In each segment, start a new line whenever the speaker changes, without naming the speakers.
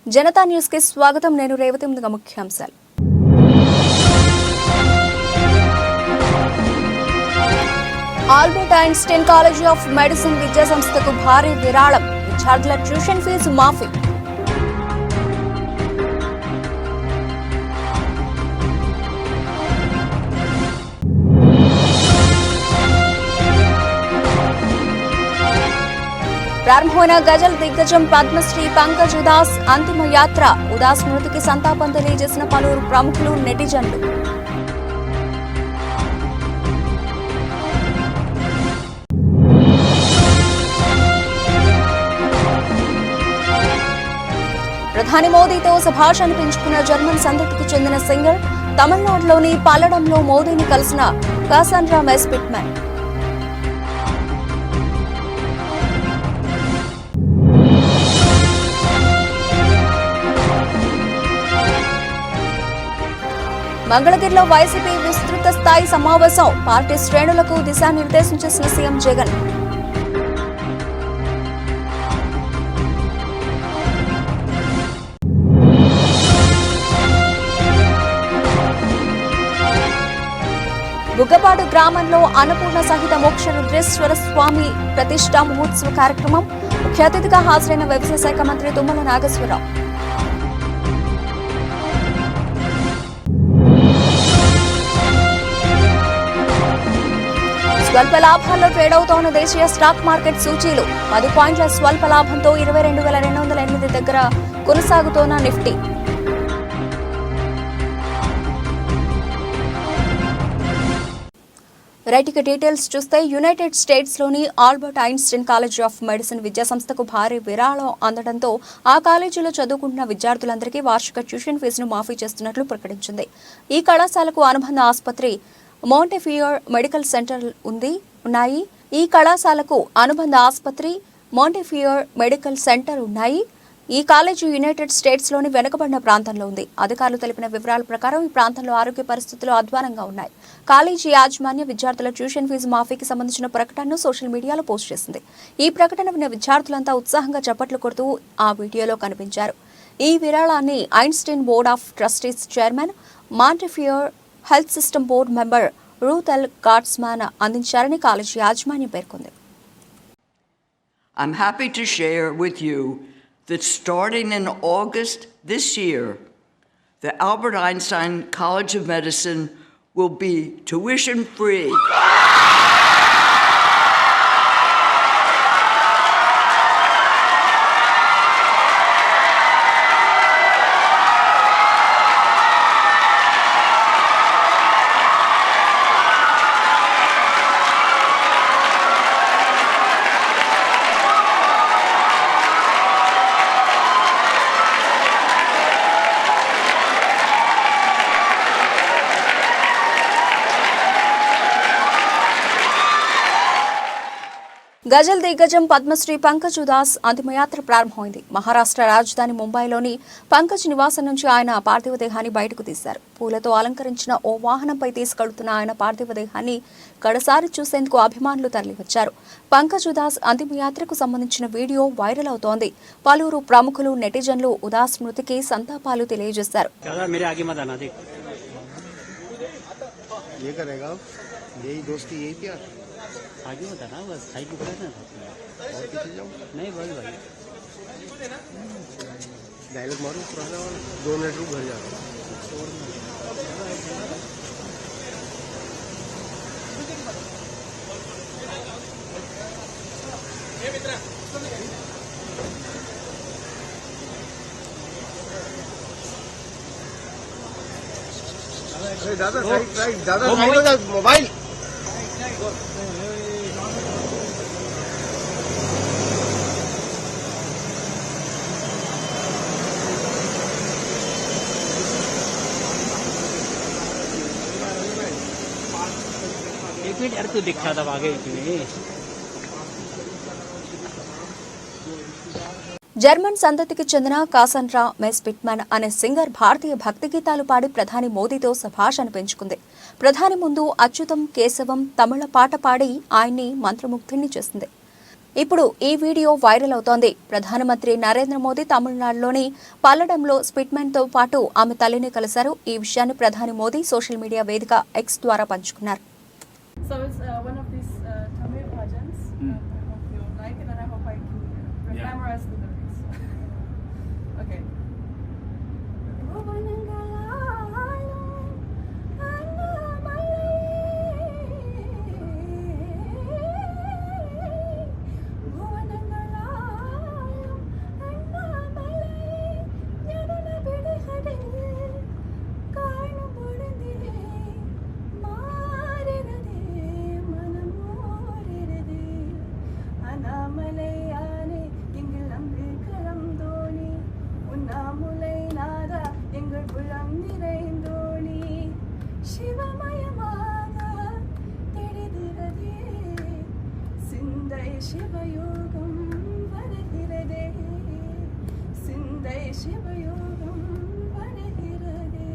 जनता news के स्वागतम నేను రేవతి ముందుగా ముఖ్యాంశాలు Albert Einstein college of medicine విద్యా సంస్థకు భారీ విరాళం విద్యార్థుల ట్యూషన్ ఫీజు మాఫీ ప్రారంభమైన గజల్ దిగ్గజం పద్మశ్రీ పంకజ్ ఉదాస్ అంతిమ యాత్ర ఉదాస్ స్మృతికి సంతాపం తెలియజేసిన పలువురు ప్రముఖులు నెటిజన్లు ప్రధాని మోదీతో శభాష్ పెంచుకున్న జర్మన్ సంతతికి చెందిన సింగర్ తమిళనాడులోని పల్లడంలో మోదీని కలిసిన కాసాండ్రా మెస్ పిట్మన్ మంగళగిరిలో వైసీపీ విస్తృత స్థాయి సమావేశం పార్టీ శ్రేణులకు దిశానిర్దేశం చేసిన సీఎం జగన్ బుగ్గపాడు గ్రామంలో అన్నపూర్ణ సహిత మోక్ష రుద్రేశ్వర స్వామి ప్రతిష్టా మహోత్సవ కార్యక్రమం ముఖ్య అతిథిగా హాజరైన వ్యవసాయ శాఖ మంత్రి తుమ్మల నాగేశ్వరరావు స్వల్ప లాభాల్లో ట్రేడ్ అవుతోన్న దేశీయ స్టాక్ మార్కెట్ సూచీలు 10 పాయింట్ల స్వల్ప లాభంతో 22,208 దగ్గర కొనసాగుతోన్న నిఫ్టీ రైట్ డీటెయిల్స్ చూస్తే యునైటెడ్ స్టేట్స్ లోని Albert Einstein college of medicine విద్యా సంస్థకు భారీ విరాళం అందడంతో ఆ కాలేజీలో చదువుకుంటున్న విద్యార్థులందరికీ వార్షిక ట్యూషన్ ఫీజును మాఫీ చేస్తున్నట్లు ప్రకటించింది. ఈ కళాశాలకు అనుబంధ ఆసుపత్రి మౌంటెఫియర్ మెడికల్ సెంటర్ ఉన్నాయి. ఈ కళాశాలకు అనుబంధ ఆసుపత్రి మౌంటెఫియర్ మెడికల్ సెంటర్ ఉన్నాయి. ఈ కాలేజీ యునైటెడ్ స్టేట్స్ లోని వెనుకబడిన ప్రాంతంలో ఉంది. అధికారులు తెలిపిన వివరాల ప్రకారం ఈ ప్రాంతంలో ఆరోగ్య పరిస్థితులు అధ్వానంగా ఉన్నాయి. కాలేజీ యాజమాన్య విద్యార్థుల ట్యూషన్ ఫీజు మాఫీకి సంబంధించిన ప్రకటనను సోషల్ మీడియాలో పోస్ట్ చేసింది. ఈ ప్రకటన విన్న విద్యార్థులంతా ఉత్సాహంగా చప్పట్లు కొడుతూ ఆ వీడియోలో కనిపించారు. ఈ విరాళాన్ని Einstein board of trustees chairman Montefiore health system board member Ruth L Gottesman అందించారని కాలేజీ యాజమాన్యం పేర్కొంది.
I'm happy to share with you that starting in August this year, the Albert Einstein College of Medicine will be tuition free.
గజల్ దిగ్గజం పద్మశ్రీ పంకజ్ ఉదాస్ అంతిమయాత్ర ప్రారంభమైంది. మహారాష్ట్ర రాజధాని ముంబైలోని పంకజ్ నివాసం నుంచి ఆయన పార్థివ దేహాన్ని బయటకు తీశారు. పూలతో అలంకరించిన ఓ వాహనంపై తీసుకెళ్తున్న ఆయన పార్థివ దేహాన్ని కడసారి చూసేందుకు అభిమానులు తరలివచ్చారు. పంకజ్ ఉదాస్ అంతిమయాత్రకు సంబంధించిన వీడియో వైరల్ అవుతోంది. పలువురు ప్రముఖులు నెటిజన్లు ఉదాస్ స్మృతికి సంతాపాలు తెలియజేశారు.
आगे होता ना बस साइड में ना और पीछे जाओ नहीं बस भाई डायलॉग मारो पुराना वाला 2 मिनट रुक घर जाओ ये मित्र दादा साइड दादा मोबाइल तो दिखा था आगे इसमें
జర్మన్ సంతతికి చెందిన కాసాండ్రా మెస్ పిట్మన్ అనే సింగర్ భారతీయ భక్తి గీతాలు పాడి ప్రధాని మోదీతో శభాష్ పెంచుకుంది. ప్రధాని ముందు అచ్యుతం కేశవం తమిళ పాట పాడి ఆయన్ని మంత్రముగ్ధుణ్ణి చేసింది. ఇప్పుడు ఈ వీడియో వైరల్ అవుతోంది. ప్రధానమంత్రి నరేంద్ర మోదీ తమిళనాడులోని పల్లడంలో స్పిట్మెన్తో పాటు ఆమె తల్లిని కలిశారు. ఈ విషయాన్ని ప్రధాని మోదీ సోషల్ మీడియా వేదిక ఎక్స్ ద్వారా పంచుకున్నారు.
So it's one of these Tamil bhajans. I hope you like it, and I hope I can memorize the lyrics. Okay. சிவயோகம் வருகிறதே சிந்தை சிவயோகம் வருகிறதே.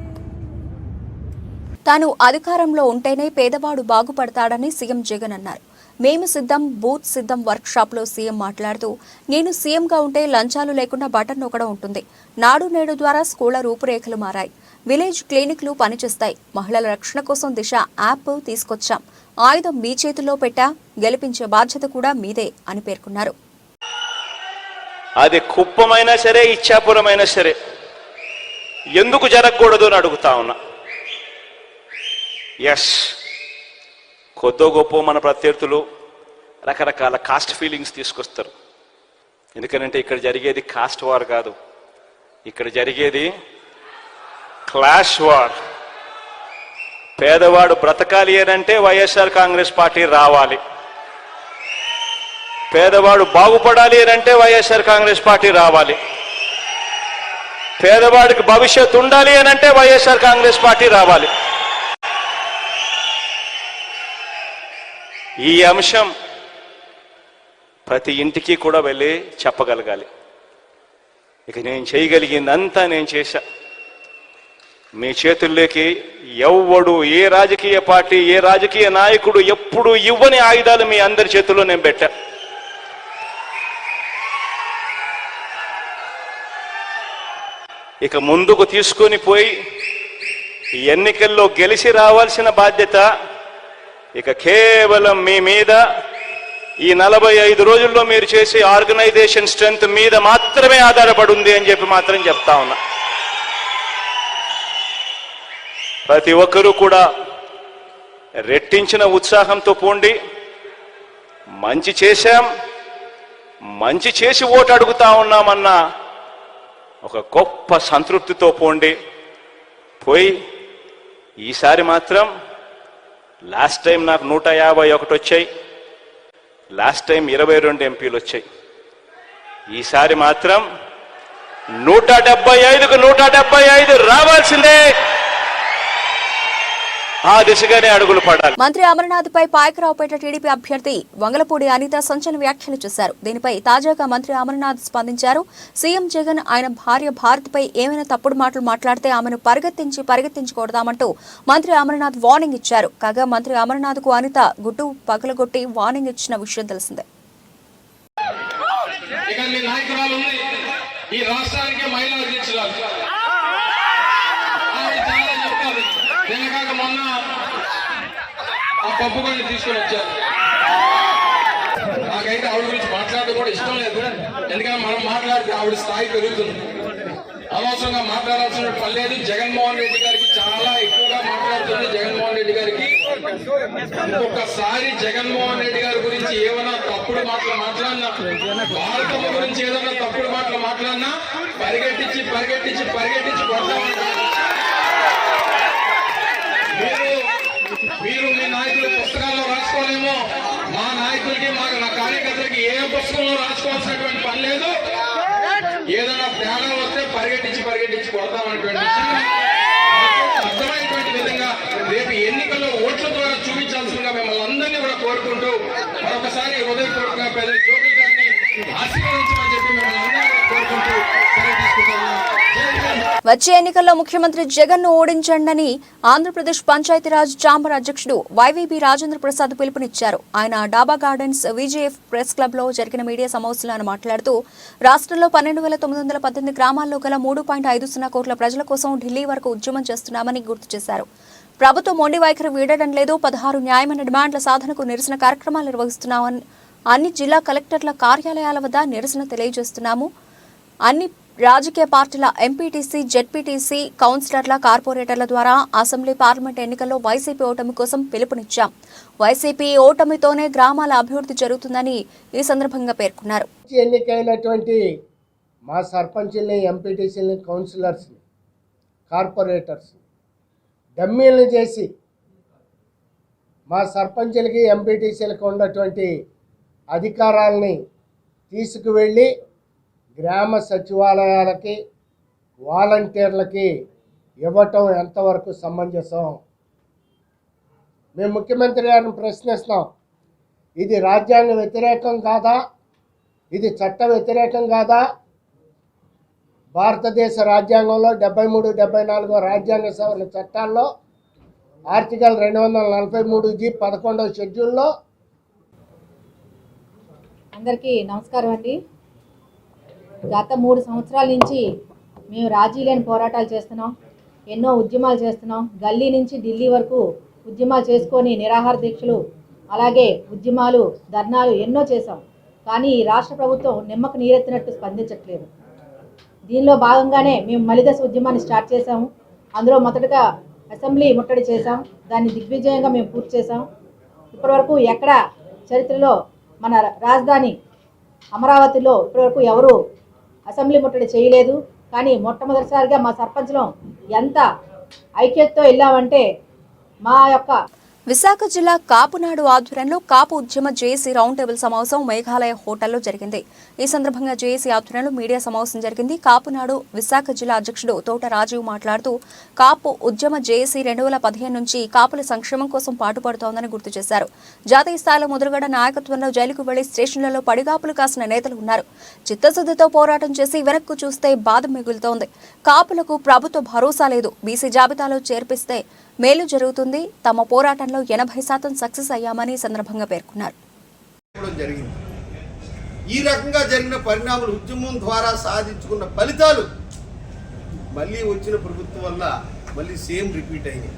తాను అధికారంలో ఉంటేనే పేదవాడు బాగుపడతాడని సీఎం జగన్ అన్నారు. మేము సిద్ధం బూత్ సిద్ధం వర్క్ షాప్ లో సీఎం మాట్లాడుతూ, నేను సీఎంగా ఉంటే లంచాలు లేకుండా బటన్ నొక్కడం ఉంటుంది. నాడు నేడు ద్వారా స్కూళ్ల రూపురేఖలు మారాయి. విలేజ్ క్లినిక్లు పనిచేస్తాయి. మహిళల రక్షణ కోసం దిశ యాప్ తీసుకొచ్చాం. ఆయుధం మీ చేతుల్లో పెట్టా, గెలిపించే బాధ్యత కూడా మీదే అని పేర్కొన్నారు.
అది కుప్పమైనా సరే, ఇచ్చాపురమైనా సరే ఎందుకు జరగకూడదు అని అడుగుతా ఉన్నా. ఎస్, కొద్దో గొప్ప మన ప్రత్యర్థులు రకరకాల కాస్ట్ ఫీలింగ్స్ తీసుకొస్తారు. ఎందుకంటే ఇక్కడ జరిగేది కాస్ట్ వార్ కాదు, ఇక్కడ జరిగేది క్లాష్ వార్. పేదవాడు బ్రతకాలి అంటే వైఎస్ఆర్ కాంగ్రెస్ పార్టీ రావాలి. పేదవాడు బాగుపడాలి అంటే వైఎస్ఆర్ కాంగ్రెస్ పార్టీ రావాలి. పేదవాడికి భవిష్యత్తు ఉండాలి అంటే వైఎస్ఆర్ కాంగ్రెస్ పార్టీ రావాలి. ఈ అంశం ప్రతి ఇంటికి కూడా వెళ్ళి చెప్పగలగాలి. ఇక నేను చేయగలిగిందంతా నేను చేశా. మీ చేతుల్లోకి ఎవ్వడు, ఏ రాజకీయ పార్టీ, ఏ రాజకీయ నాయకుడు ఎప్పుడు ఇవ్వని ఆయుధాలు మీ అందరి చేతుల్లో నేను పెట్టా. ఇక ముందుకు తీసుకొని పోయి ఎన్నికల్లో గెలిచి రావాల్సిన బాధ్యత ఇక కేవలం మీ మీద, ఈ 45 రోజుల్లో మీరు చేసే ఆర్గనైజేషన్ స్ట్రెంత్ మీద మాత్రమే ఆధారపడి ఉంది అని చెప్పి మాత్రం చెప్తా ఉన్నా. ప్రతి ఒక్కరూ కూడా రెట్టించిన ఉత్సాహంతో పోండి. మంచి చేశాం, మంచి చేసి ఓటు అడుగుతా ఉన్నామన్న ఒక గొప్ప సంతృప్తితో పోండి. పోయి ఈసారి మాత్రం, లాస్ట్ టైం నాకు 151 వచ్చాయి, లాస్ట్ టైం 22 ఎంపీలు వచ్చాయి. ఈసారి మాత్రం 175కు 175 రావాల్సిందే. ఆ దిశగానే అడుగులు పడాలి.
మంత్రి అమర్నాథ్ పై పాయకరావుపేట టీడీపీ అభ్యర్థి వంగలపూడి అనిత సంచలన వ్యాఖ్యలు చేశారు. దీనిపై తాజాగా మంత్రి అమర్నాథ్ స్పందించారు. సీఎం జగన్ ఆయన భార్య భారతిపై ఏమైనా తప్పుడు మాటలు మాట్లాడితే ఆమెను పరిగెత్తించి కొడదామంటూ మంత్రి అమర్నాథ్ వార్నింగ్ ఇచ్చారు. కాగా మంత్రి అమర్నాథ్ కు అనిత గుట్టు పగలగొట్టి వార్నింగ్ ఇచ్చిన విషయం తెలిసిందే.
మొన్న ఆ పప్పు కొన్ని తీసుకొని వచ్చారు. నాకైతే ఆవిడ గురించి మాట్లాడడం కూడా ఇష్టం లేదు. ఎందుకంటే మనం మాట్లాడితే ఆవిడ స్థాయి పెరుగుతుంది. అనవసరంగా మాట్లాడాల్సిన పని లేదు. జగన్మోహన్ రెడ్డి గారికి చాలా ఎక్కువగా మాట్లాడుతుంది. జగన్మోహన్ రెడ్డి గారికి ఒక్కొక్కసారి జగన్మోహన్ రెడ్డి గారి గురించి ఏమైనా తప్పుడు మాటలు మాట్లాడినా, భారతమ్మ గురించి ఏదైనా తప్పుడు మాటలు మాట్లాడినా పరిగెట్టించి కొడతామంటారు. మీరు మీ నాయకులు పుస్తకాల్లో రాసుకోలేమో, మా నాయకులకి నా కార్యకర్తలకి ఏ పుస్తకంలో రాసుకోవాల్సినటువంటి పని లేదు. ఏదైనా తేడా వస్తే పరిగెట్టించి కొడతామనేటువంటి విషయంగా అర్థమైనటువంటి విధంగా రేపు ఎన్నికల్లో ఓట్ల ద్వారా చూపించాల్సిందిగా మిమ్మల్ని అందరినీ కూడా కోరుకుంటూ మరొకసారి హృదయపూర్వకంగా పెద్ద జోగి గారిని ఆశీర్వదించమని చెప్పి మిమ్మల్ని అందరినీ కోరుకుంటూ సెలవు తీసుకుంటాను.
వచ్చే ఎన్నికల్లో ముఖ్యమంత్రి జగన్ను ఓడించండని ఆంధ్రప్రదేశ్ పంచాయతీరాజ్ ఛాంబర్ అధ్యక్షుడు వైవీబీ రాజేంద్ర ప్రసాద్ పిలుపునిచ్చారు. ఆయన డాబా గార్డెన్స్ విజేఎఫ్ ప్రెస్ క్లబ్లో జరిగిన మీడియా సమావేశంలో మాట్లాడుతూ రాష్ట్రంలో 12,918 గ్రామాల్లో గల 3.50 కోట్ల ప్రజల కోసం ఢిల్లీ వరకు ఉద్యమం చేస్తున్నామని గుర్తు చేశారు. ప్రభుత్వం మొండి వైఖరి వీడడం లేదు. 16 న్యాయమైన డిమాండ్ల సాధనకు నిరసన కార్యక్రమాలు నిర్వహిస్తున్నామని అన్ని జిల్లా కలెక్టర్ల కార్యాలయాల వద్ద నిరసన తెలియజేస్తున్నాము. అన్ని రాజకీయ పార్టీల ఎంపీటీసీ, జెడ్పీటీసీ, కౌన్సిలర్ల, కార్పొరేటర్ల ద్వారా అసెంబ్లీ, పార్లమెంట్ ఎన్నికల్లో వైసీపీ ఓటమి కోసం పిలుపునిచ్చాం. వైసీపీ ఓటమితోనే గ్రామాల అభివృద్ధి జరుగుతుందని ఈ సందర్భంగా పేర్కొన్నారు.
ఎన్నికైనటువంటి మా సర్పంచుల్ని, ఎంపీటీసీలని, కౌన్సిలర్స్ని, కార్పొరేటర్స్ డమ్మీలను చేసి మా సర్పంచులకి, ఎంపీటీసీలకు ఉన్నటువంటి అధికారాలని తీసుకువెళ్ళి గ్రామ సచివాలయాలకి, వాలంటీర్లకి ఇవ్వటం ఎంతవరకు సమంజసం? మేము ముఖ్యమంత్రి గారిని ప్రశ్నిస్తాం. ఇది రాజ్యాంగ వ్యతిరేకం కాదా? ఇది చట్ట వ్యతిరేకం కాదా? భారతదేశ రాజ్యాంగంలో 73, 74 రాజ్యాంగ సవరణ చట్టాల్లో ఆర్టికల్ 243G 11వ షెడ్యూల్లో.
అందరికీ నమస్కారం అండి. గత 3 సంవత్సరాల నుంచి మేము రాజీ లేని పోరాటాలు చేస్తున్నాం, ఎన్నో ఉద్యమాలు చేస్తున్నాం. గల్లీ నుంచి ఢిల్లీ వరకు ఉద్యమాలు చేసుకొని నిరాహార దీక్షలు, అలాగే ఉద్యమాలు, ధర్నాలు ఎన్నో చేశాం. కానీ ఈ రాష్ట్ర ప్రభుత్వం నిమ్మకు నీరెత్తినట్టు స్పందించట్లేదు. దీనిలో భాగంగానే మేము మలిదశ ఉద్యమాన్ని స్టార్ట్ చేశాము. అందులో మొదటగా అసెంబ్లీ ముట్టడి చేశాం. దాన్ని దిగ్విజయంగా మేము పూర్తి చేశాం. ఇప్పటివరకు ఎక్కడ చరిత్రలో మన రాజధాని అమరావతిలో ఇప్పటివరకు ఎవరు అసెంబ్లీ ముట్టడి చేయలేదు. కానీ మొట్టమొదటిసారిగా మా సర్పంచ్లో ఎంత ఐక్యతతో వెళ్ళామంటే మా యొక్క
విశాఖ జిల్లా కాపునాడు ఆధ్వర్యంలో కాపు ఉద్యమ జేఏసీ రౌండ్ టేబుల్ సమావేశం మేఘాలయ హోటల్లో జరిగింది. ఈ సందర్భంగా జేఏసీ ఆధ్వర్యంలో మీడియా సమావేశం జరిగింది. కాపునాడు విశాఖ జిల్లా అధ్యక్షుడు తోట రాజీవ్ మాట్లాడుతూ కాపు ఉద్యమ జేఏసీ 2015 నుంచి కాపుల సంక్షేమం కోసం పాటుపడుతోందని గుర్తు చేశారు. జాతీయ స్థాయిలో ముద్రగడ నాయకత్వంలో జైలుకు వెళ్లి స్టేషన్లలో పడిగాపులు కాసిన నేతలు ఉన్నారు. చిత్తశుద్ధితో పోరాటం చేసి వెనక్కు చూస్తే బాధ మిగులుతోంది. కాపులకు ప్రభుత్వ భరోసా లేదు. బీసీ జాబితాలో చేర్పిస్తే మేలు జరుగుతుంది. తమ పోరాటంలో 80% సక్సెస్ అయ్యామని సందర్భంగా పేర్కొన్నారు.
ఈ రకంగా జరిగిన పరిణామాలు, ఉద్యమం ద్వారా సాధించుకున్న ఫలితాలు మళ్ళీ వచ్చిన ప్రభుత్వం వల్ల మళ్ళీ సేమ్ రిపీట్ అయినాయి.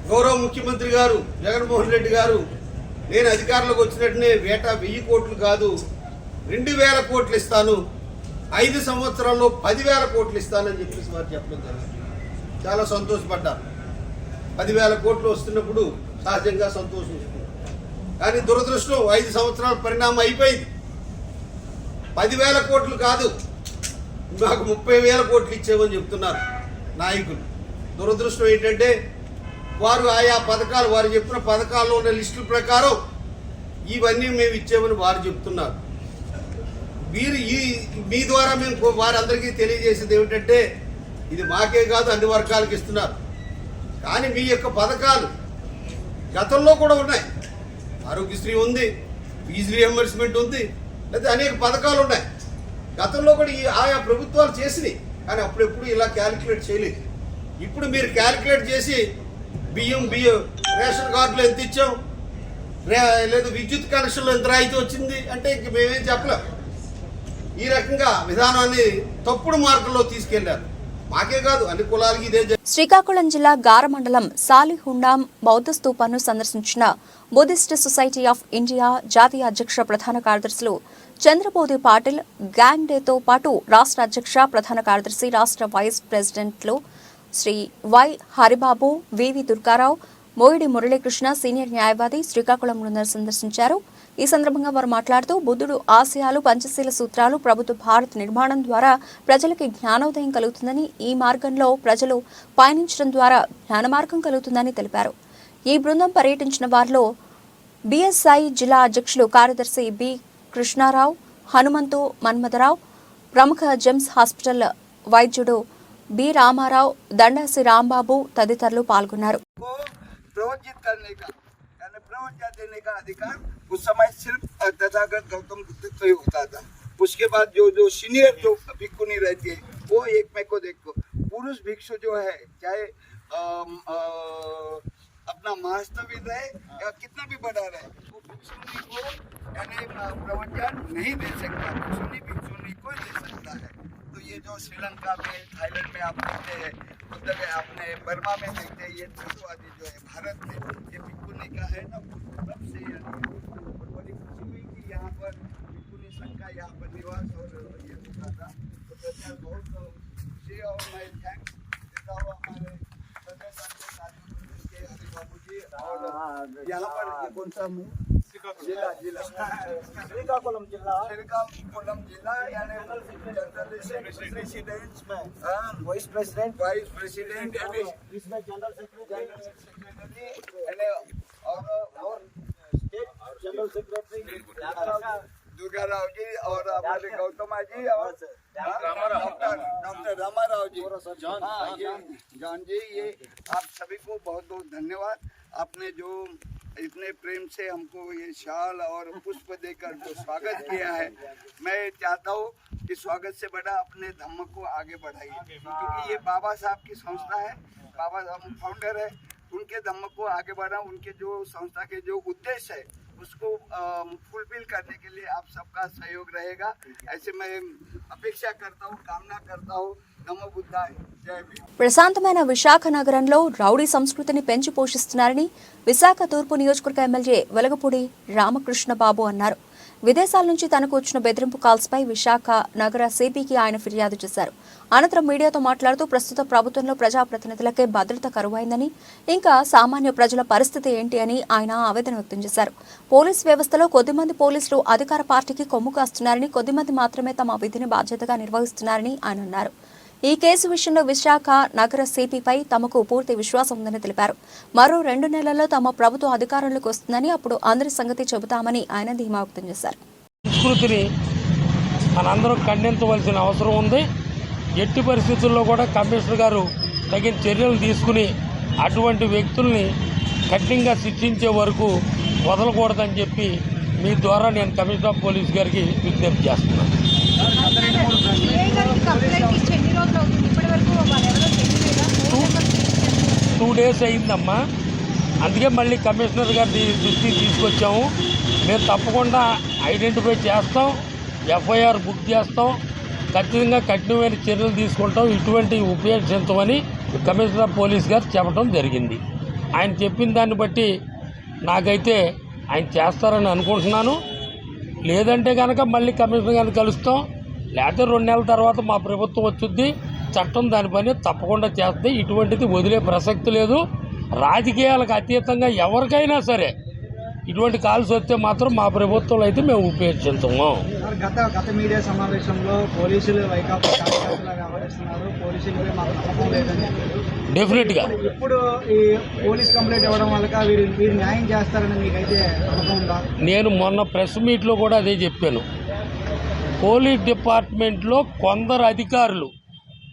గౌరవ ముఖ్యమంత్రి గారు జగన్మోహన్ రెడ్డి గారు నేను అధికారంలోకి వచ్చినట్టునే వేటా 1000 కోట్లు కాదు 2000 కోట్లు ఇస్తాను, 5 సంవత్సరాల్లో 10,000 కోట్లు ఇస్తానని చెప్పేసి వారు చెప్పడం జరిగింది. చాలా సంతోషపడ్డారు. 10,000 కోట్లు వస్తున్నప్పుడు సహజంగా సంతోషం వస్తుంది. కానీ దురదృష్టం 5 సంవత్సరాల పరిణామం అయిపోయింది. 10,000 కోట్లు కాదు, మాకు 30,000 కోట్లు ఇచ్చేవని చెప్తున్నారు నాయకులు. దురదృష్టం ఏంటంటే వారు ఆయా పథకాలు, వారు చెప్పిన పథకాల్లో ఉన్న లిస్టుల ప్రకారం ఇవన్నీ మేము ఇచ్చేవని వారు చెప్తున్నారు. వీరు మీ ద్వారా మేము వారందరికీ తెలియజేసేది ఏమిటంటే ఇది మాకే కాదు అన్ని వర్గాలకు ఇస్తున్నారు. కానీ మీ యొక్క పథకాలు గతంలో కూడా ఉన్నాయి. ఆరోగ్యశ్రీ ఉంది, ఫీజు రియంబర్స్మెంట్ ఉంది, లేదా అనేక పథకాలు ఉన్నాయి. గతంలో కూడా ఆయా ప్రభుత్వాలు చేసినాయి. కానీ అప్పుడెప్పుడు ఇలా క్యాలిక్యులేట్ చేయలేదు. ఇప్పుడు మీరు క్యాలిక్యులేట్ చేసి బియ్యం రేషన్ కార్డులో ఎంత ఇచ్చాం, లేదు విద్యుత్ కనెక్షన్లో ఎంత రాయితీ వచ్చింది అంటే ఇంక మేమేం చెప్పలేం. ఈ రకంగా విధానాన్ని తప్పుడు మార్గంలో తీసుకెళ్లారు. మాకే కాదు అన్ని కులాలకి ఇదే.
శ్రీకాకుళం జిల్లా గార మండలం సాలిహుండాం బౌద్ధ స్తూపాన్ని సందర్శించిన బుద్ధిస్ట్ సొసైటీ ఆఫ్ ఇండియా జాతీయ అధ్యక్ష ప్రధాన కార్యదర్శులు చంద్రబోధి పాటిల్, గ్యాంగ్ డేతో పాటు రాష్ట్ర అధ్యక్ష ప్రధాన కార్యదర్శి, రాష్ట్ర వైస్ ప్రెసిడెంట్లు Shri Y Haribabu, V V Durgarao, Moyidi Muralikrishna senior న్యాయవాది శ్రీకాకుళం సందర్శించారు. ఈ సందర్భంగా వారు మాట్లాడుతూ బుద్ధుడు ఆశయాలు, పంచశీల సూత్రాలు, ప్రభుత్వ భారత్ నిర్మాణం ద్వారా ప్రజలకి జ్ఞానోదయం కలుగుతుందని, ఈ మార్గంలో ప్రజలు పయనించడం ద్వారా జ్ఞాన మార్గం కలుగుతుందని తెలిపారు. ఈ బృందం పర్యటించిన వారిలో బీఎస్ఐ జిల్లా అధ్యక్షులు కార్యదర్శి బి కృష్ణారావు, హనుమంతు మన్మథరావు, ప్రముఖ జెమ్స్ హాస్పిటల్ వైద్యుడు బి రామారావు, దండాసి రాంబాబు తదితరులు పాల్గొన్నారు.
प्रवचन देने का अधिकार उस समय सिर्फ तथागत गौतम बुद्ध को ही होता था.
उसके बाद जो सीनियर जो भिक्षुनी रहती है वो एक में को देखो, पुरुष भिक्षु जो है चाहे अपना महास्तविद रहे या कितना भी बड़ा रहे, वो भिक्षुनी को यानी प्रवचन नहीं दे सकता, भिक्षुनी को दे सकता है। तो ये जो श्रीलंका में, थाईलैंड में आप देखते हैं, उधर अपने बर्मा में देखते हैं, ये छठवादी जो है भारत में ये भिक्षुनी का है ना, तब से बड़ी खुशी हुई कि यहाँ पर भिक्षुनी संघ का यहाँ पर निवास और ये होता था। तो सरकार बहुत खुशी और मैं थैंक्स देता हूँ हमारे बाबू जी। और यहाँ पर ये कौन सा जिला श्रीकाकुलम जिला यानी प्रेसिडेंट में वाइस प्रेसिडेंट इसमें जनरल सेक्रेटरी और state general secretary Durga Rao ji और हमारे गौतमा जी और डॉक्टर रामाराव जी, जॉन जी, ये आप सभी को बहुत बहुत धन्यवाद। आपने जो इतने प्रेम से हमको ये शाल और पुष्प देकर जो स्वागत किया है, मैं चाहता हूँ कि स्वागत से बड़ा अपने धम्म को आगे बढ़ाइए, क्योंकि ये बाबा साहब की संस्था है, बाबा साहब फाउंडर है, उनके धम्म को आगे बढ़ा, उनके जो संस्था के जो उद्देश्य है उसको फुलफिल करने के लिए आप सबका सहयोग रहेगा, ऐसे मैं अपेक्षा करता हूँ, कामना करता हूँ। नमो बुद्धाय, जय भीम।
ప్రశాంతమైన విశాఖ నగరంలో రౌడీ సంస్కృతిని పెంచి పోషిస్తున్నారని విశాఖ తూర్పు నియోజకవర్గ ఎమ్మెల్యే వెలగపూడి రామకృష్ణ బాబు అన్నారు. విదేశాల నుంచి తనకు వచ్చిన బెదిరింపు కాల్స్పై విశాఖ నగర సిపికి ఆయన ఫిర్యాదు చేశారు. అనంతరం మీడియాతో మాట్లాడుతూ ప్రస్తుత ప్రభుత్వంలో ప్రజాప్రతినిధులకే భద్రత కరువైందని, ఇంకా సామాన్య ప్రజల పరిస్థితి ఏంటి అని ఆయన ఆవేదన వ్యక్తం చేశారు. పోలీస్ వ్యవస్థలో కొద్దిమంది పోలీసులు అధికార పార్టీకి కొమ్ము కాస్తున్నారని, కొద్దిమంది మాత్రమే తమ విధిని బాధ్యతగా నిర్వహిస్తున్నారని ఆయన అన్నారు. ఈ కేసు విషయంలో విశాఖ నగర సిపిపై తమకు పూర్తి విశ్వాసం ఉందని తెలిపారు. మరో 2 నెలల్లో తమ ప్రభుత్వం అధికారంలోకి వస్తుందని, అప్పుడు అందరి సంగతి చెబుతామని ఆయన ధీమా వ్యక్తం చేశారు.
సంస్కృతిని మనందరం ఖండించవలసిన అవసరం ఉంది. ఎట్టి పరిస్థితుల్లో కూడా కమిషనర్ గారు తగిన చర్యలు తీసుకుని అటువంటి వ్యక్తుల్ని కఠినంగా శిక్షించే వరకు వదలకూడదని చెప్పి మీ ద్వారా నేను కమిషనర్ ఆఫ్ పోలీస్ గారికి విజ్ఞప్తి చేస్తున్నాను. 2 days అయిందమ్మా, అందుకే మళ్ళీ కమిషనర్ గారి దృష్టికి తీసుకొచ్చాము. మేము తప్పకుండా ఐడెంటిఫై చేస్తాం, ఎఫ్ఐఆర్ బుక్ చేస్తాం, ఖచ్చితంగా కఠినమైన చర్యలు తీసుకుంటాం, ఇటువంటి ఉపయోగించమని కమిషనర్ ఆఫ్ పోలీస్ గారు చెప్పడం జరిగింది. ఆయన చెప్పిన దాన్ని బట్టి నాకైతే ఆయన చేస్తారని అనుకుంటున్నాను. లేదంటే కనుక మళ్ళీ కమిషనర్ గారిని కలుస్తాం, లేకపోతే 2 నెలల తర్వాత మా ప్రభుత్వం వచ్చుద్ది, చట్టం దాని పని తప్పకుండా చేస్తుంది. ఇటువంటిది వదిలే ప్రసక్తి లేదు. రాజకీయాలకు అతీతంగా ఎవరికైనా సరే ఇటువంటి కాల్స్ వస్తే మాత్రం మా ప్రభుత్వంలో అయితే మేము ఉపయోగించుతాము.
గత మీడియా సమావేశంలో పోలీసులు వైకాపా కార్యకర్తలుగా వ్యవహరిస్తున్నారు, పోలీసులపై మాకు నమ్మకం లేదని
డెఫినెట్గా
ఇప్పుడు ఈ పోలీస్ కంప్లైంట్ ఇవ్వడం వల్ల వీరు న్యాయం చేస్తారని మీకైతే నమ్మకం ఉందా?
నేను మొన్న ప్రెస్ మీట్లో కూడా అదే చెప్పాను. పోలీస్ డిపార్ట్మెంట్లో కొందరు అధికారులు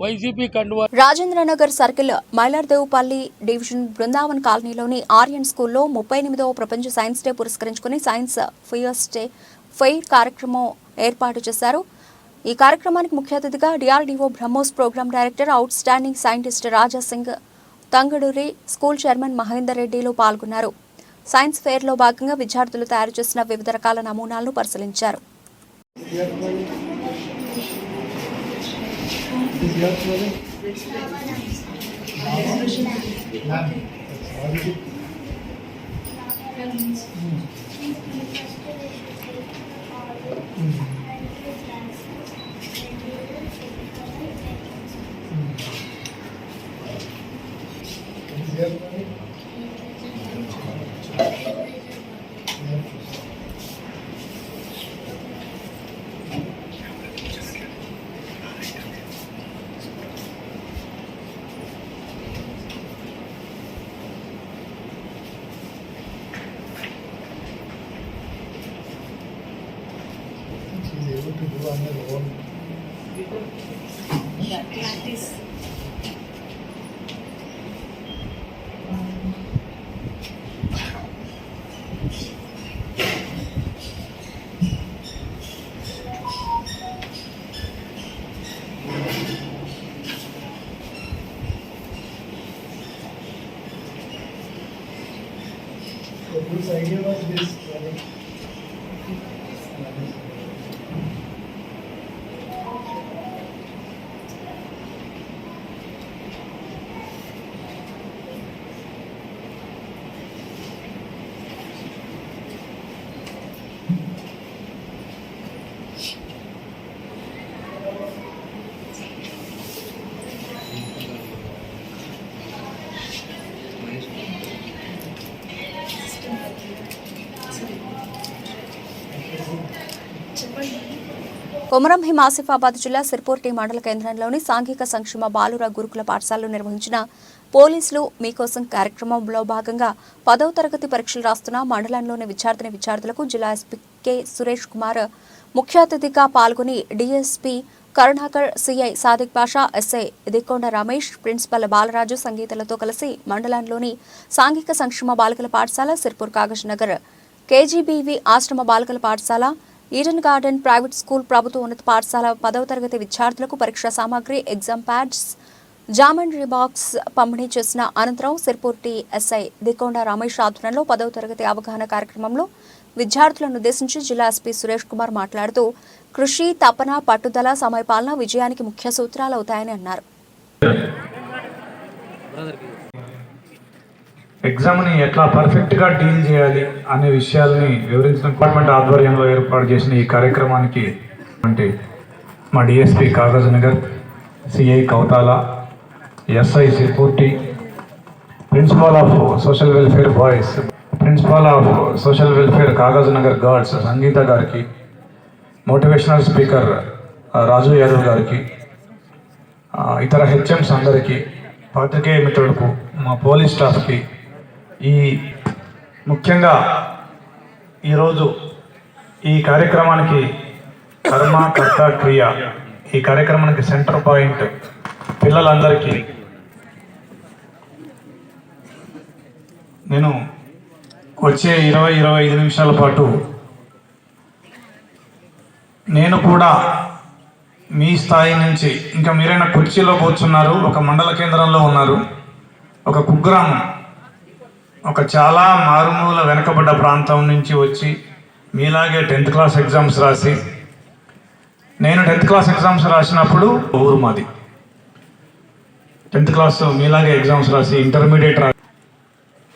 వైసీపీ కండువా
రాజేంద్రనగర్ సర్కిల్ మైలార్దేవుపల్లి డివిజన్ బృందావన్ కాలనీలోని ఆర్యన్ స్కూల్లో 38వ ప్రపంచ సైన్స్ డే పురస్కరించుకుని సైన్స్ ఫెయిర్ కార్యక్రమం ఏర్పాటు చేశారు. ఈ కార్యక్రమానికి ముఖ్య అతిథిగా DRDO BrahMos programme director outstanding scientist Raja Singh Thangaduri, school chairman Mahender రెడ్డిలు పాల్గొన్నారు. సైన్స్ ఫెయిర్లో భాగంగా విద్యార్థులు తయారు చేసిన వివిధ రకాల నమూనాలను పరిశీలించారు.
whose idea was this?
Komaram Bheem Asifabad జిల్లా సిర్పూర్టి మండల కేంద్రంలోని సాంఘిక సంక్షేమ బాలుర గురుకుల పాఠశాలలో నిర్వహించిన పోలీసులు మీకోసం కార్యక్రమంలో భాగంగా 10వ తరగతి పరీక్షలు రాస్తున్న మండలంలోని విద్యార్థులకు జిల్లా ఎస్పీ కె సురేష్ కుమార్ ముఖ్య అతిథిగా పాల్గొని DSP Karunakar, CI Sadiq Pasha, SI Dikonda Ramesh, principal Balaraju సంగీతలతో కలిసి మండలంలోని సాంఘిక సంక్షేమ బాలికల పాఠశాల, సిర్పూర్ కాగజ్ నగర్ కేజీబీవీ ఆశ్రమ బాలికల పాఠశాల, ఈడెన్ గార్డెన్ ప్రైవేట్ స్కూల్ ప్రభుత్వ ఉన్నత పాఠశాల 10వ తరగతి విద్యార్థులకు పరీక్షా సామాగ్రి, ఎగ్జామ్ ప్యాడ్స్, జామెంట్రీ బాక్స్ పంపిణీ చేసిన అనంతరం సిర్పూర్టి ఎస్ఐ దికొండ రమేష్ ఆధ్వర్యంలో 10వ తరగతి అవగాహన కార్యక్రమంలో విద్యార్థులను ఉద్దేశించి జిల్లా ఎస్పీ సురేష్ కుమార్ మాట్లాడుతూ కృషి, తపన, పట్టుదల, సమయపాలన విజయానికి ముఖ్య సూత్రాలు అవుతాయని అన్నారు.
ఎగ్జామ్ని ఎట్లా పర్ఫెక్ట్గా డీల్ చేయాలి అనే విషయాల్ని వివరించిన డిపార్ట్మెంట్ ఆధ్వర్యంలో ఏర్పాటు చేసిన ఈ కార్యక్రమానికి అంటే మా DSP Kagaznagar, CI Kouthala, SI Sirpur T, principal of social welfare boys, principal of social welfare Kagaznagar girls Sangeetha గారికి, మోటివేషనల్ స్పీకర్ రాజు యాదవ్ గారికి, ఇతర హెచ్ఎంస్ అందరికీ, పాత్రికేయ మిత్రులకు, మా పోలీస్ స్టాఫ్కి, ఈ ముఖ్యంగా ఈరోజు ఈ కార్యక్రమానికి కర్మ కర్త క్రియ, ఈ కార్యక్రమానికి సెంటర్ పాయింట్ పిల్లలందరికీ నేను వచ్చే 20-25 నిమిషాల పాటు నేను కూడా మీ స్థాయి నుంచి ఇంకా మీరైనా కుర్చీలో కూర్చున్నారు, ఒక మండల కేంద్రంలో ఉన్నారు, ఒక కుగ్రామం, ఒక చాలా మారుమూల వెనకబడ్డ ప్రాంతం నుంచి వచ్చి మీలాగే 10th క్లాస్ ఎగ్జామ్స్ రాసి, నేను 10th క్లాస్ ఎగ్జామ్స్ రాసినప్పుడు ఊరు మాది, 10th క్లాస్ మీలాగే ఎగ్జామ్స్ రాసి ఇంటర్మీడియట్ రాసి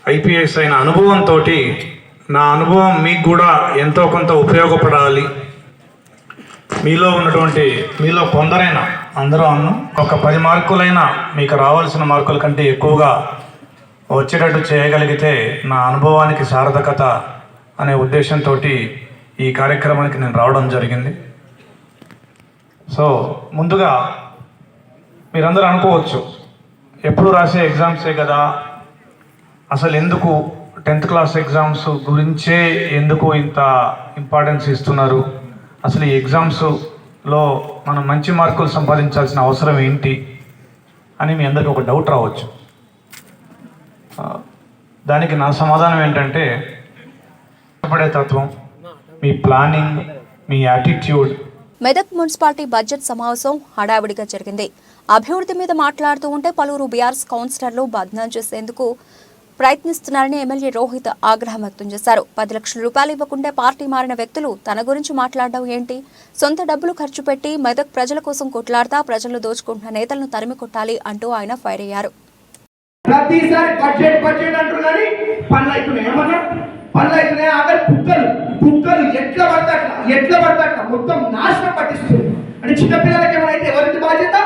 ఐపీఎస్ అయిన అనుభవంతో నా అనుభవం మీకు కూడా ఎంతో కొంత ఉపయోగపడాలి, మీలో కొందరైనా అందరూ ఒక 10 మార్కులైనా మీకు రావాల్సిన మార్కుల కంటే ఎక్కువగా వచ్చేటట్టు చేయగలిగితే నా అనుభవానికి సార్థకత అనే ఉద్దేశంతో ఈ కార్యక్రమానికి నేను రావడం జరిగింది. సో ముందుగా మీరందరూ అనుకోవచ్చు, ఎప్పుడు రాసే ఎగ్జామ్సే కదా, అసలు ఎందుకు 10th క్లాస్ ఎగ్జామ్స్ గురించే ఎందుకు ఇంత ఇంపార్టెన్స్ ఇస్తున్నారు, అసలు ఈ ఎగ్జామ్స్లో మనం మంచి మార్కులు సంపాదించాల్సిన అవసరం ఏంటి అని మీ అందరికీ ఒక డౌట్ రావచ్చు. దానికి నా సమాధానం ఏంటంటే, పడే తత్వం, మీ ప్లానింగ్, మీ యాటిట్యూడ్.
మెదక్ మున్సిపాలిటీ బడ్జెట్ సమావేశం హడావిడిగా జరిగింది. అభివృద్ధి మీద మాట్లాడుతూ ఉంటే పలువురు బీఆర్ఎస్ కౌన్సిలర్లు బద్నాం చేసేందుకు ప్రయత్నిస్తున్నారని ఎమ్మెల్యే రోహిత్ ఆగ్రహం వ్యక్తం చేశారు. 10 లక్షల రూపాయలు ఇవ్వకుంటే పార్టీ మారిన వ్యక్తులు తన గురించి మాట్లాడడం ఏంటి? సొంత డబ్బులు ఖర్చు పెట్టి మెదక్ ప్రజల కోసం కొట్లాడతా ప్రజలు దోచుకుంటున్న నేతలను తరిమి కొట్టాలి అంటూ ఆయన ఫైర్ అయ్యారు.
ప్రతిసారి బడ్జెట్ బడ్జెట్ అంటారు కానీ పనులు అవుతున్నాయి. ఏమన్నా పనులు అవుతున్నాయి? అక్కడ కుక్కలు ఎట్లా పడతాట మొత్తం నాశనం పట్టిస్తుంది. అంటే చిన్నపిల్లలకి ఏమైనా ఎవరికి బాధ్యత?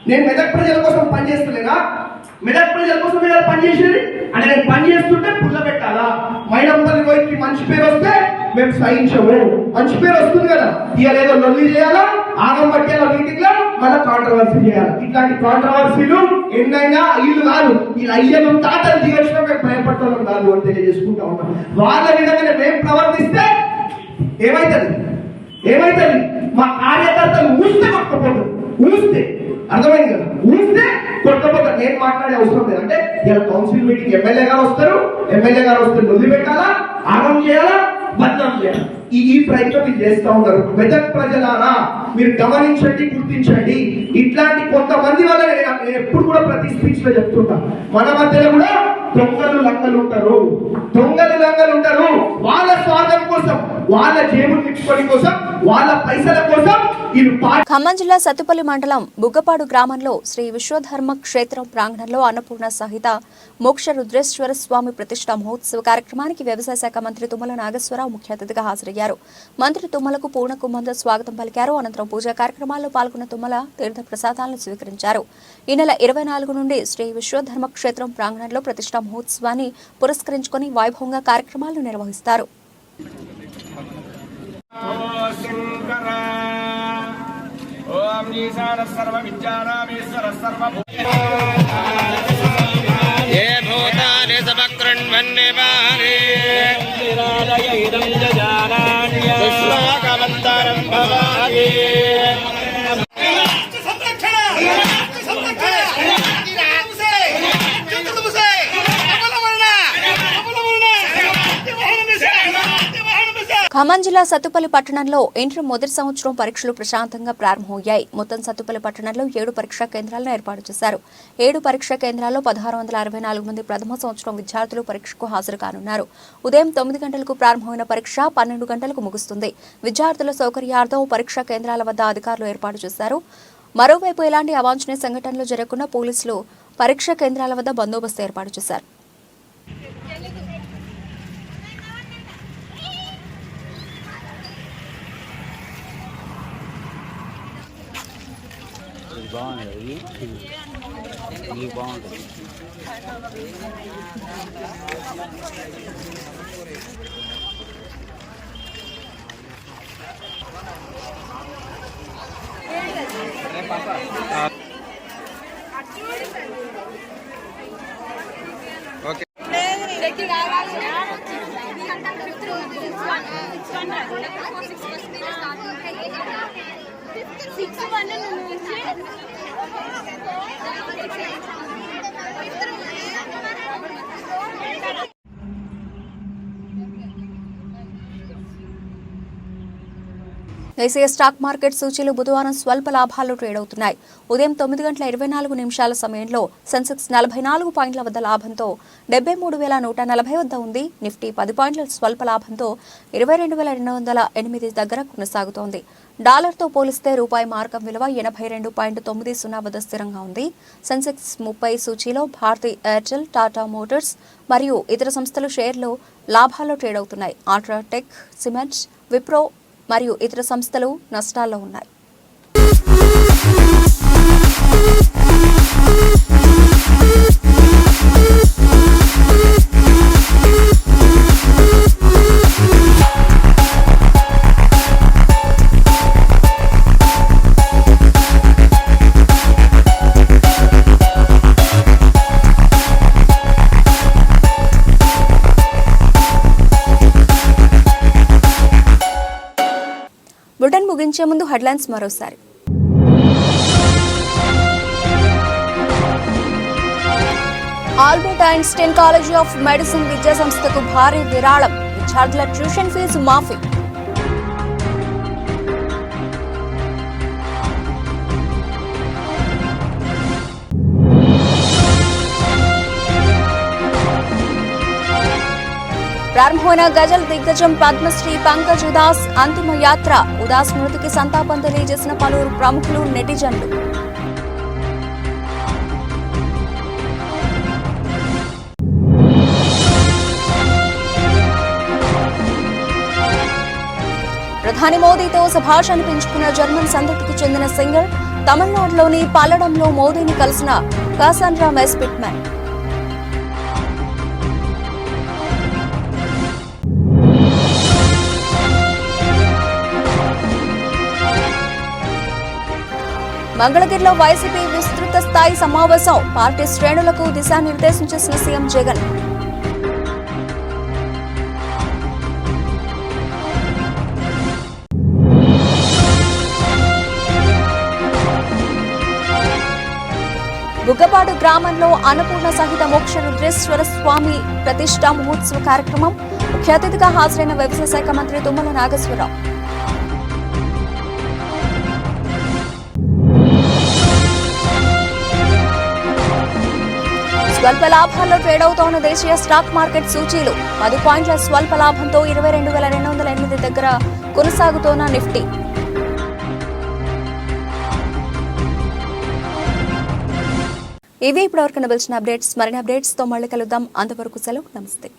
నేను మెదక్ ప్రజల కోసం పనిచేస్తలేనా? మెదక్ ప్రజల కోసం మీరు పనిచేసేది అంటే నేను పని చేస్తుంటే పుల్ల పెట్టాలా? మైనంపల్లి రోహిత్కి మంచి పేరు వస్తే మేము సహించము. మంచి పేరు వస్తుంది కదా, ఇయ్యలేదో లొల్లి చేయాలా, ఆగం పట్టేలా మీటింగ్ లో మళ్ళీ కాంట్రవర్సీ చేయాలి. ఇట్లాంటి కాంట్రవర్సీలు ఎన్నైనా ఇల్లు కాదు, వీళ్ళు అయ్యను తాతలు దిగొచ్చిన మేము భయపడటం కాదు అని తెలియజేసుకుంటా ఉన్నాం. వాళ్ళ విధంగా మేము ప్రవర్తిస్తే ఏమైతుంది? మా కార్యకర్తలు ఊస్తే కొట్టకపోతారు. ఊస్తే అర్థమైంది కదా, ఊస్తే కొట్టకపోతారు. నేను మాట్లాడే అవసరం లేదు. అంటే ఇలా కౌన్సిల్ మీటింగ్ ఎమ్మెల్యే గారు వస్తే వదిలి పెట్టాలా, ఆగం చేయాలా, బద్నాం చేయాలి. ఈ ప్రయత్నం మీరు చేస్తూ ఉన్నారు. మెదక్ ప్రజలారా మీరు గమనించండి, గుర్తించండి. ఇట్లాంటి కొంతమంది వల్ల నేను ఎప్పుడు కూడా ప్రతి స్పీచ్ లో చెప్తుంటా, మన మధ్యలో కూడా దొంగలు లంగలు ఉంటారు. వాళ్ళ స్వార్థం కోసం, వాళ్ళ జేబులు నింపుకోవడం కోసం, వాళ్ళ పైసల కోసం
ఖమ్మం జిల్లా సత్తుపల్లి మండలం బుగ్గపాడు గ్రామంలో శ్రీ విశ్వధర్మ క్షేత్రం ప్రాంగణంలో అన్నపూర్ణ సహిత మోక్ష రుద్రేశ్వర స్వామి ప్రతిష్ఠా మహోత్సవ కార్యక్రమానికి వ్యవసాయ శాఖ మంత్రి తుమ్మల నాగేశ్వరరావు ముఖ్య అతిథిగా హాజరయ్యారు. మంత్రి తుమ్మలకు పూర్ణ కుంభంతో స్వాగతం పలికారు. అనంతరం పూజా కార్యక్రమాల్లో పాల్గొన్న తుమ్మల తీర్థ ప్రసాదాలను స్వీకరించారు. ఈ నెల 24 నుండి శ్రీ విశ్వధర్మ క్షేత్రం ప్రాంగణంలో ప్రతిష్ఠా మహోత్సవాన్ని పురస్కరించుకుని వైభవంగా కార్యక్రమాలు నిర్వహిస్తారు.
ఓం ఈశాన సర్వ విద్యానామేశ్వర ఏ భూతాని సమకృణ్వన్నివారే నిరాలయైదం జజానాన్య విశ్వాకమంతరం భవామి
ఖమ్మం జిల్లా సత్తుపల్లి పట్టణంలో ఇంటర్ మొదటి సంవత్సరం పరీక్షలు ప్రశాంతంగా ప్రారంభమయ్యాయి. మొత్తం సత్తుపల్లి పట్టణంలో 7 పరీక్షా కేంద్రాలను ఏర్పాటు చేశారు. 7 పరీక్షా కేంద్రాల్లో 1664 మంది ప్రథమ సంవత్సరం విద్యార్థులు పరీక్షకు హాజరు కానున్నారు. ఉదయం 9 గంటలకు ప్రారంభమైన పరీక్ష 12 గంటలకు ముగుస్తుంది. విద్యార్థుల సౌకర్యార్థం పరీక్షా కేంద్రాల వద్ద అధికారులు ఏర్పాటు చేశారు. మరోవైపు ఎలాంటి అవాంఛనీయ సంఘటనలు జరగకుండా పోలీసులు పరీక్షా కేంద్రాల వద్ద బందోబస్తు ఏర్పాటు చేశారు.
బాగుంది, ఇది బాగుంటుంది. దేశీయ స్టాక్ మార్కెట్ సూచీలు బుధవారం స్వల్ప లాభాల్లో ట్రేడ్ అవుతున్నాయి. ఉదయం 9:24 సమయంలో సెన్సెక్స్ 44 పాయింట్ల వద్ద లాభంతో 73,140 వద్ద ఉంది. నిఫ్టీ 10 పాయింట్ల స్వల్ప లాభంతో 22,208 దగ్గర కొనసాగుతోంది. డాలర్తో పోలిస్తే రూపాయి మార్కం విలువ 82.90 వద్ద స్థిరంగా ఉంది. సెన్సెక్స్ 30 సూచీలో భారతీ ఎయిర్టెల్, టాటా మోటార్స్ మరియు ఇతర సంస్థల షేర్లు లాభాల్లో ట్రేడ్ అవుతున్నాయి. అల్ట్రాటెక్, సిమెంట్, విప్రో మరియు ఇతర సంస్థలు నష్టాల్లో ఉన్నాయి. బులెటిన్ ముగించే ముందు హెడ్లైన్స్ మరోసారి. Albert Einstein college of medicine విద్యా సంస్థకు భారీ విరాళం. విద్యార్థుల ట్యూషన్ ఫీజు మాఫీ. ప్రారంభమైన గజల్ దిగ్గజం పద్మశ్రీ పంకజ్ ఉదాస్ అంతిమ యాత్ర. ఉదాస్ మృతికి సంతాపం తెలియజేసిన పలువురు ప్రముఖులు, నెటిజన్లు. ప్రధాని మోదీతో శభాష్ అనిపించుకున్న జర్మన్ సంతతికి చెందిన సింగర్. తమిళనాడులోని పల్లడంలో మోదీని కలిసిన కాసాండ్రా మెస్ పిట్మెన్. మంగళగిరిలో వైసీపీ విస్తృత స్థాయి సమావేశం. పార్టీ శ్రేణులకు దిశానిర్దేశం చేసిన సీఎం జగన్. బుగ్గపాడు గ్రామంలో అన్నపూర్ణ సహిత మోక్ష రుద్రేశ్వర స్వామి ప్రతిష్ఠా మహోత్సవ కార్యక్రమం. ముఖ్య అతిథిగా హాజరైన వ్యవసాయ శాఖ మంత్రి తుమ్మల నాగేశ్వరరావు.
స్వల్ప లాభాల్లో ట్రేడ్ అవుతోన్న దేశీయ స్టాక్ మార్కెట్ సూచీలు 10 పాయింట్ల స్వల్ప లాభంతో 22,208 దగ్గర కొనసాగుతోన్న నిఫ్టీ. ఇవి ఇప్పటివరకు నిలిచిన అప్డేట్స్. మరిన్ని అప్డేట్స్తో మళ్ళీ కలుద్దాం. అంతవరకు సెలవు. నమస్తే.